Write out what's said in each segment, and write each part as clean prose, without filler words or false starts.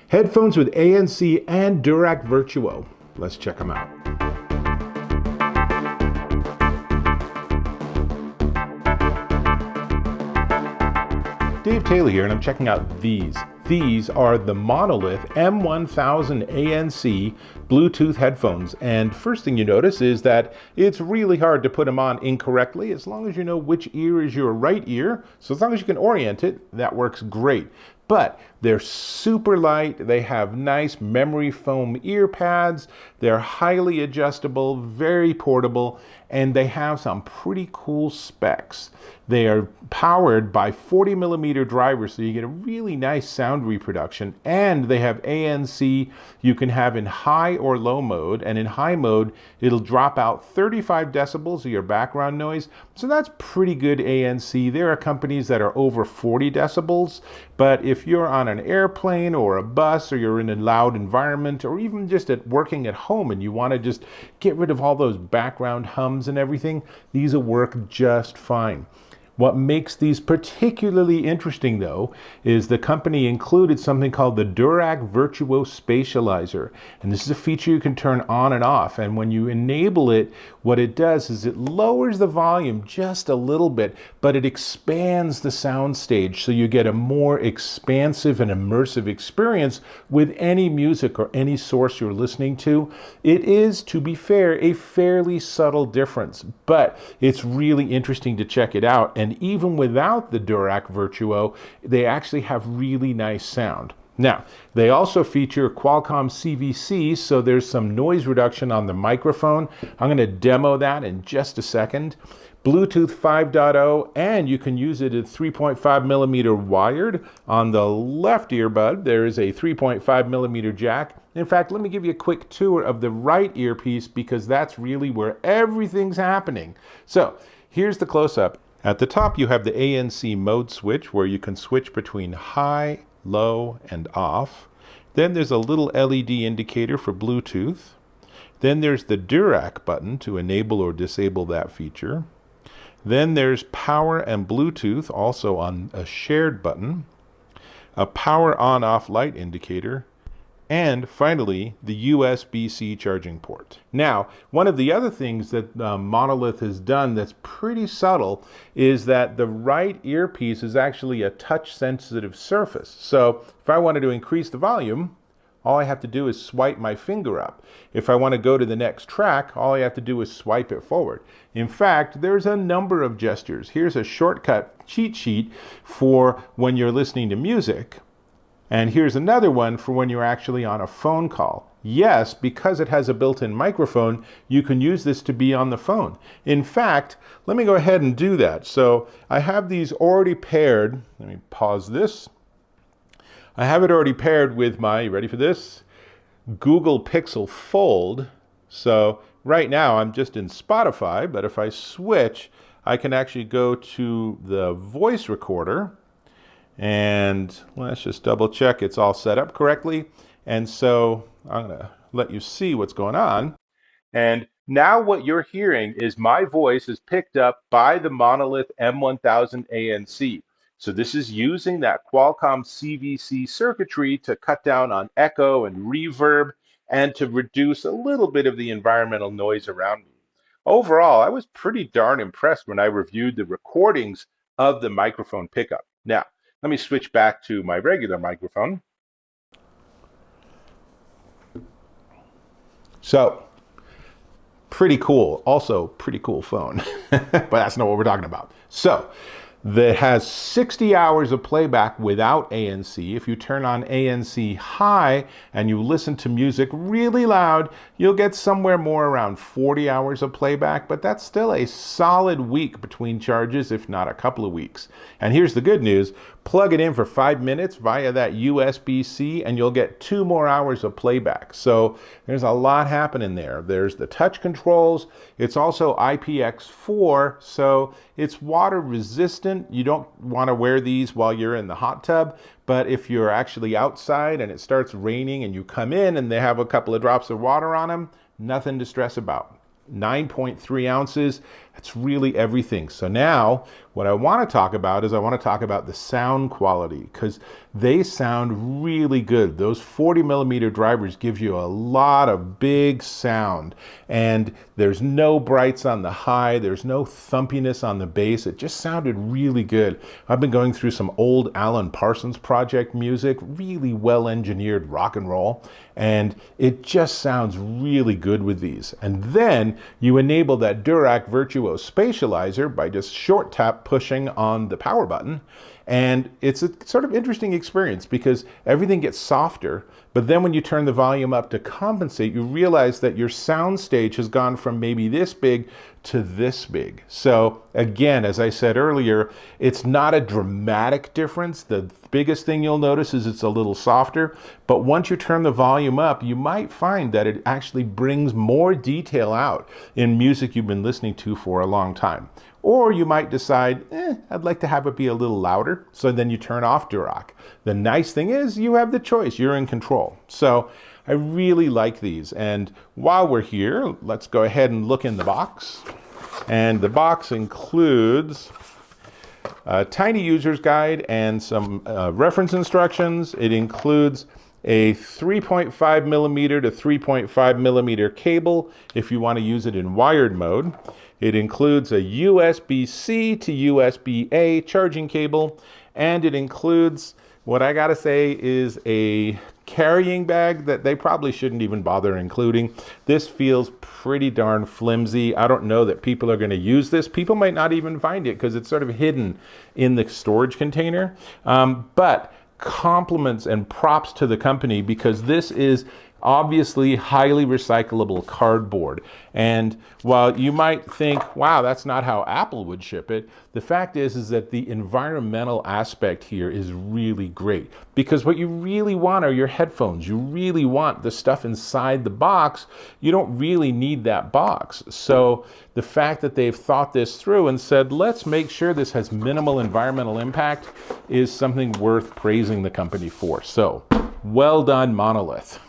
Headphones with ANC and Dirac Virtua. Let's check them out. Dave Taylor here, and I'm checking out these. These are the Monolith M1000ANC Bluetooth headphones. And first thing you notice is that it's really hard to put them on incorrectly as long as you know which ear is your right ear. So as long as you can orient it, that works great. But they're super light, they have nice memory foam ear pads, they're highly adjustable, very portable, and they have some pretty cool specs. They are powered by 40mm drivers, so you get a really nice sound reproduction, and they have ANC you can have in high or low mode, and in high mode it'll drop out 35 decibels of your background noise, so that's pretty good ANC. There are companies that are over 40 decibels, but if you're on an airplane or a bus, or you're in a loud environment, or even just working at home and you want to just get rid of all those background hums and everything, these will work just fine. What makes these particularly interesting, though, is the company included something called the Dirac Virtua Spatializer. And this is a feature you can turn on and off. And when you enable it, what it does is it lowers the volume just a little bit, but it expands the sound stage so you get a more expansive and immersive experience with any music or any source you're listening to. It is, to be fair, a fairly subtle difference, but it's really interesting to check it out. And even without the Dirac Virtua, they actually have really nice sound. Now, they also feature Qualcomm CVC, so there's some noise reduction on the microphone. I'm going to demo that in just a second. Bluetooth 5.0, and you can use it at 3.5mm wired. On the left earbud, there is a 3.5mm jack. In fact, let me give you a quick tour of the right earpiece because that's really where everything's happening. So, here's the close-up. At the top, you have the ANC mode switch where you can switch between high, low, and off. Then there's a little LED indicator for Bluetooth. Then there's the Dirac button to enable or disable that feature. Then there's power and Bluetooth, also on a shared button. A power on-off light indicator. And finally, the USB-C charging port. Now, one of the other things that Monolith has done that's pretty subtle is that the right earpiece is actually a touch-sensitive surface. So if I wanted to increase the volume, all I have to do is swipe my finger up. If I want to go to the next track, all I have to do is swipe it forward. In fact, there's a number of gestures. Here's a shortcut cheat sheet for when you're listening to music. And here's another one for when you're actually on a phone call. Yes, because it has a built-in microphone, you can use this to be on the phone. In fact, let me go ahead and do that. So I have these already paired. Let me pause this. I have it already paired with my, you ready for this? Google Pixel Fold. So right now I'm just in Spotify, but if I switch, I can actually go to the voice recorder. And let's just double check it's all set up correctly. And so I'm going to let you see what's going on. And now what you're hearing is my voice is picked up by the Monolith M1000ANC. So this is using that Qualcomm CVC circuitry to cut down on echo and reverb and to reduce a little bit of the environmental noise around me. Overall, I was pretty darn impressed when I reviewed the recordings of the microphone pickup. Now, let me switch back to my regular microphone. So, pretty cool. Also, pretty cool phone. But that's not what we're talking about. So, that has 60 hours of playback without ANC. If you turn on ANC high and you listen to music really loud, you'll get somewhere more around 40 hours of playback, but that's still a solid week between charges, if not a couple of weeks. And here's the good news. Plug it in for 5 minutes via that USB-C and you'll get 2 more hours of playback. So there's a lot happening there. There's the touch controls. It's also IPX4, so it's water resistant. You don't want to wear these while you're in the hot tub, but if you're actually outside and it starts raining and you come in and they have a couple of drops of water on them, nothing to stress about. 9.3 ounces, that's really everything. So now What I want to talk about is I want to talk about the sound quality, because they sound really good. Those 40 millimeter drivers give you a lot of big sound, and there's no brights on the high, there's no thumpiness on the bass. It just sounded really good. I've been going through some old Alan Parsons Project music, really well engineered rock and roll, and it just sounds really good with these. And then you enable that Dirac Virtua Spatializer by just short tap pushing on the power button. And it's a sort of interesting experience because everything gets softer, but then when you turn the volume up to compensate, you realize that your sound stage has gone from maybe this big to this big. So again, as I said earlier, it's not a dramatic difference. The biggest thing you'll notice is it's a little softer, but once you turn the volume up, you might find that it actually brings more detail out in music you've been listening to for a long time. Or you might decide, I'd like to have it be a little louder, so then you turn off Dirac. The nice thing is you have the choice, you're in control. So I really like these. And while we're here, let's go ahead and look in the box. And the box includes a tiny user's guide and some reference instructions. It includes a 3.5 millimeter to 3.5 millimeter cable if you want to use it in wired mode. It includes a USB-C to USB-A charging cable, and it includes what I gotta say is a carrying bag that they probably shouldn't even bother including. This feels pretty darn flimsy. I don't know that people are gonna use this. People might not even find it because it's sort of hidden in the storage container. But compliments and props to the company, because this is obviously highly recyclable cardboard. And while you might think, wow, that's not how Apple would ship it, the fact is that the environmental aspect here is really great, because what you really want are your headphones. You really want the stuff inside the box. You don't really need that box. So the fact that they've thought this through and said, let's make sure this has minimal environmental impact, is something worth praising the company for. So well done, Monolith.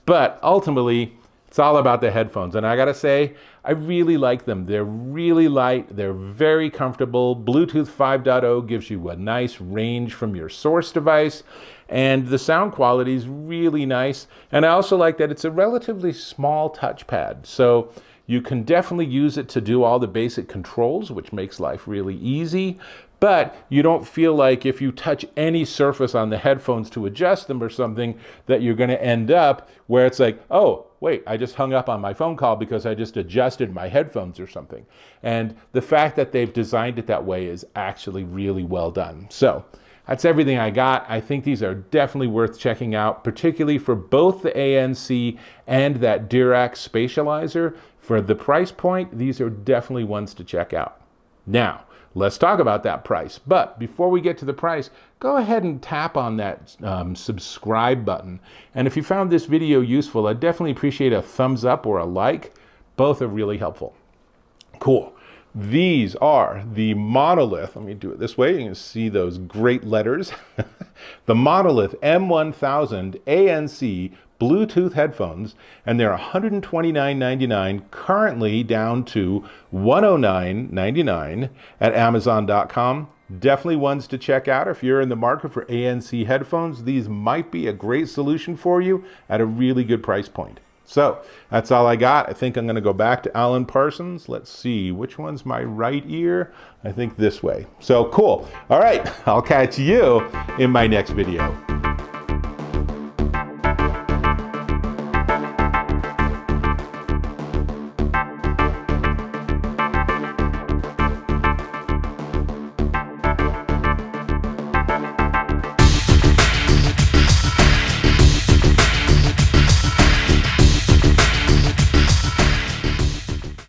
But ultimately, it's all about the headphones. And I gotta say, I really like them. They're really light, they're very comfortable. Bluetooth 5.0 gives you a nice range from your source device, and the sound quality is really nice. And I also like that it's a relatively small touchpad. So you can definitely use it to do all the basic controls, which makes life really easy. But you don't feel like if you touch any surface on the headphones to adjust them or something, that you're going to end up where it's like, oh, wait, I just hung up on my phone call because I just adjusted my headphones or something. And the fact that they've designed it that way is actually really well done. So that's everything I got. I think these are definitely worth checking out, particularly for both the ANC and that Dirac Spatializer. For the price point, these are definitely ones to check out. Now, let's talk about that price. But before we get to the price, go ahead and tap on that subscribe button. And if you found this video useful, I'd definitely appreciate a thumbs up or a like. Both are really helpful. Cool. These are the Monolith, let me do it this way, you can see those great letters. The Monolith M1000ANC Bluetooth headphones, and they're $129.99, currently down to $109.99 at Amazon.com. Definitely ones to check out if you're in the market for ANC headphones. These might be a great solution for you at a really good price point. So that's all I got. I think I'm going to go back to Alan Parsons. Let's see, which one's my right ear? I think this way. So cool. All right, I'll catch you in my next video.